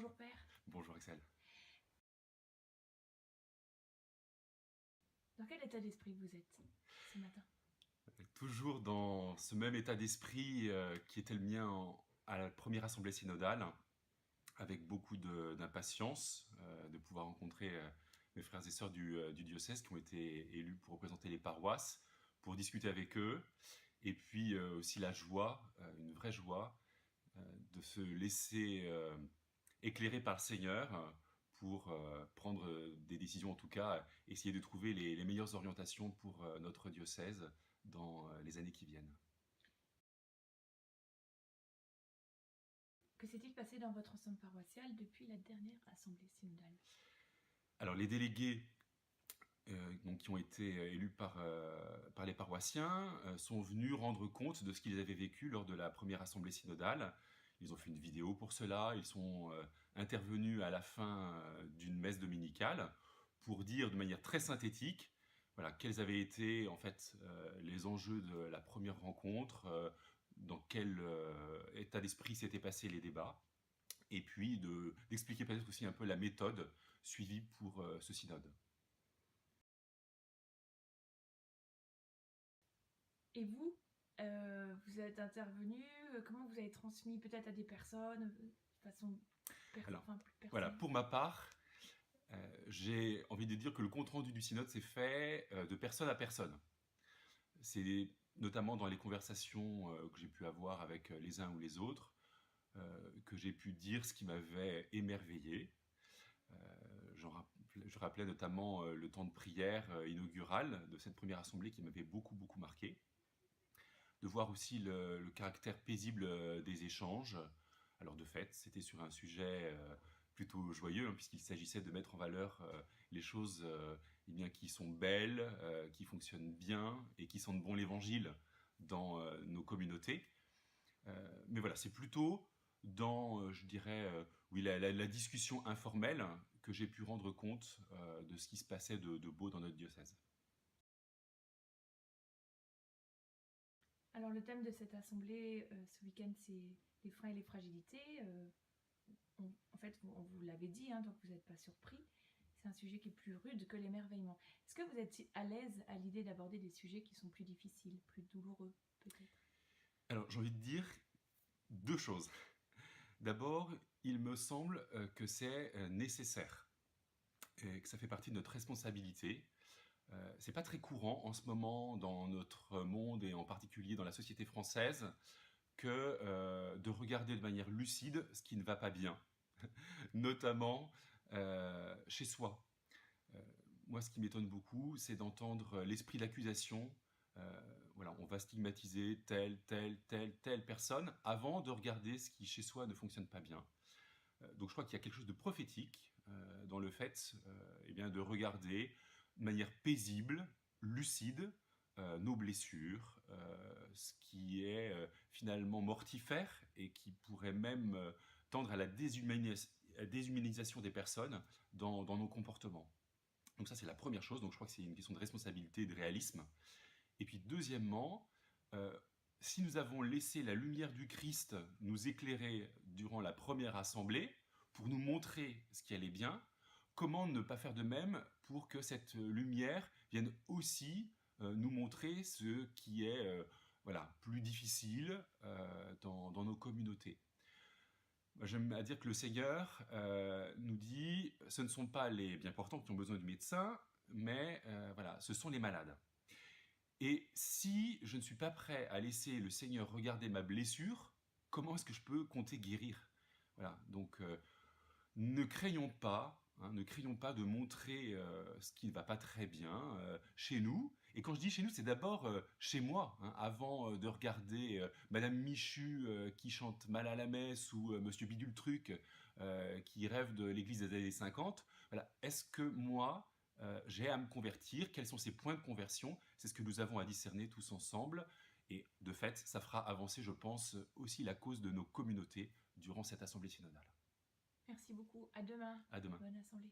Bonjour Père. Bonjour Axel. Dans quel état d'esprit vous êtes ce matin? Toujours dans ce même état d'esprit qui était le mien à la première assemblée synodale, avec beaucoup d'impatience de pouvoir rencontrer mes frères et sœurs du diocèse qui ont été élus pour représenter les paroisses, pour discuter avec eux, et puis aussi la joie, une vraie joie, de se laisser éclairer par le Seigneur pour prendre des décisions, en tout cas, essayer de trouver les meilleures orientations pour notre diocèse dans les années qui viennent. Que s'est-il passé dans votre ensemble paroissial depuis la dernière assemblée synodale? Alors les délégués donc, qui ont été élus par les paroissiens sont venus rendre compte de ce qu'ils avaient vécu lors de la première assemblée synodale. Ils ont fait une vidéo pour cela, ils sont intervenus à la fin d'une messe dominicale pour dire de manière très synthétique voilà, quels avaient été en fait les enjeux de la première rencontre, dans quel état d'esprit s'étaient passés les débats, et puis d'expliquer peut-être aussi un peu la méthode suivie pour ce synode. Et vous, vous êtes intervenu, comment vous avez transmis peut-être à des personnes de façon Alors, plus voilà, personnelle? pour ma part, j'ai envie de dire que le compte-rendu du synode s'est fait de personne à personne. C'est notamment dans les conversations que j'ai pu avoir avec les uns ou les autres que j'ai pu dire ce qui m'avait émerveillé. Je rappelais notamment le temps de prière inaugural de cette première assemblée qui m'avait beaucoup marqué. De voir aussi le caractère paisible des échanges. Alors de fait, c'était sur un sujet plutôt joyeux, hein, puisqu'il s'agissait de mettre en valeur les choses eh bien, qui sont belles, qui fonctionnent bien et qui sentent bon l'évangile dans nos communautés. Mais voilà, c'est plutôt dans, je dirais, oui, la discussion informelle que j'ai pu rendre compte de ce qui se passait de beau dans notre diocèse. Alors le thème de cette assemblée ce week-end, c'est les freins et les fragilités. En fait, on vous l'avait dit, hein, donc vous n'êtes pas surpris. C'est un sujet qui est plus rude que l'émerveillement. Est-ce que vous êtes à l'aise à l'idée d'aborder des sujets qui sont plus difficiles, plus douloureux, peut-être? Alors j'ai envie de dire deux choses. D'abord, il me semble que c'est nécessaire et que ça fait partie de notre responsabilité. C'est pas très courant en ce moment dans notre monde et en particulier dans la société française que de regarder de manière lucide ce qui ne va pas bien, notamment chez soi. Euh, Moi, ce qui m'étonne beaucoup, c'est d'entendre l'esprit d'accusation. Voilà, on va stigmatiser telle personne avant de regarder ce qui chez soi ne fonctionne pas bien. Donc je crois qu'il y a quelque chose de prophétique dans le fait eh bien, de regarder de manière paisible, lucide, nos blessures, ce qui est finalement mortifère et qui pourrait même tendre à la déshumanisation des personnes dans nos comportements. Donc ça c'est la première chose, donc je crois que c'est une question de responsabilité et de réalisme. Et puis deuxièmement, euh, si nous avons laissé la lumière du Christ nous éclairer durant la première assemblée, pour nous montrer ce qui allait bien, comment ne pas faire de même pour que cette lumière vienne aussi nous montrer ce qui est voilà, plus difficile dans nos communautés. J'aime à dire que le Seigneur nous dit, ce ne sont pas les bien portants qui ont besoin du médecin, mais voilà, ce sont les malades. Et si je ne suis pas prêt à laisser le Seigneur regarder ma blessure, comment est-ce que je peux compter guérir? Voilà, donc ne craignons pas, hein, ne craignons pas de montrer ce qui ne va pas très bien chez nous. Et quand je dis chez nous, c'est d'abord chez moi, hein, avant de regarder Madame Michu qui chante mal à la messe ou Monsieur Bidule Truc qui rêve de l'église des années 50. Voilà, est-ce que moi, j'ai à me convertir? Quels sont ces points de conversion? C'est ce que nous avons à discerner tous ensemble. Et de fait, ça fera avancer, je pense, aussi la cause de nos communautés durant cette assemblée synodale. Merci beaucoup. À demain. À demain. Bonne assemblée.